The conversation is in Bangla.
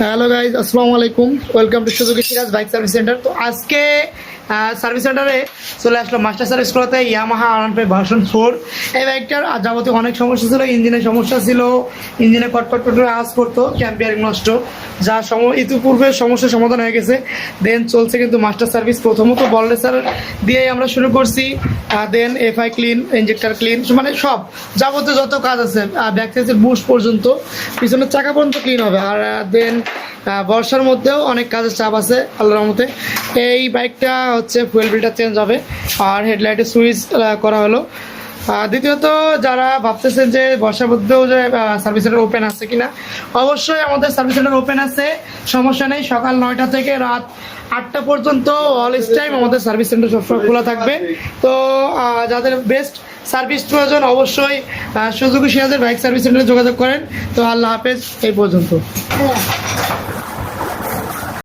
হ্যালো গাইজ, আসসালামু আলাইকুম। Welcome to Suzuki Siraj bike service centre. তো আজকে সার্ভিস সেন্টারে চলে আসলো মাস্টার সার্ভিস করাতে ইয়ামাহা R15 ভার্সন 4। এই বাইকটার যাবতীয় অনেক সমস্যা ছিল, ইঞ্জিনের সমস্যা ছিল, ইঞ্জিনে কটকট করে আওয়াজ করতো, ক্যাম্পিয়ারিং নষ্ট, যা ইতিপূর্বে সমস্যার সমাধান হয়ে গেছে। দেন চলছে কিন্তু মাস্টার সার্ভিস। প্রথমত বল রেসার দিয়েই আমরা শুরু করছি, দেন এফআই ক্লিন, ইঞ্জেক্টর ক্লিন, মানে সব যাবতীয় যত কাজ আছে, ব্যাক সাইডের বুশ পর্যন্ত, পিছনের চাকা পর্যন্ত ক্লিন হবে। আর দেন বর্ষার মধ্যেও অনেক কাজের চাপ আছে আল্লাহর রহমতে। এই বাইকটা হচ্ছে ফুয়েল ফিল্টার চেঞ্জ হবে আর হেডলাইটের সুইচ করা হলো। দ্বিতীয়ত যারা ভাবতেছেন যে বর্ষার মধ্যেও যে সার্ভিস সেন্টার ওপেন আছে কিনা, অবশ্যই আমাদের সার্ভিস সেন্টার ওপেন আছে, সমস্যা নেই। সকাল 9টা থেকে রাত 8টা পর্যন্ত অলওয়েজ টাইম আমাদের সার্ভিস সেন্টার সবসময় খোলা থাকবে। তো যাদের বেস্ট সার্ভিস প্রয়োজন অবশ্যই সুজুকি সিরাজের বাইক সার্ভিস সেন্টারে যোগাযোগ করেন। তো আল্লাহ হাফেজ, এই পর্যন্ত।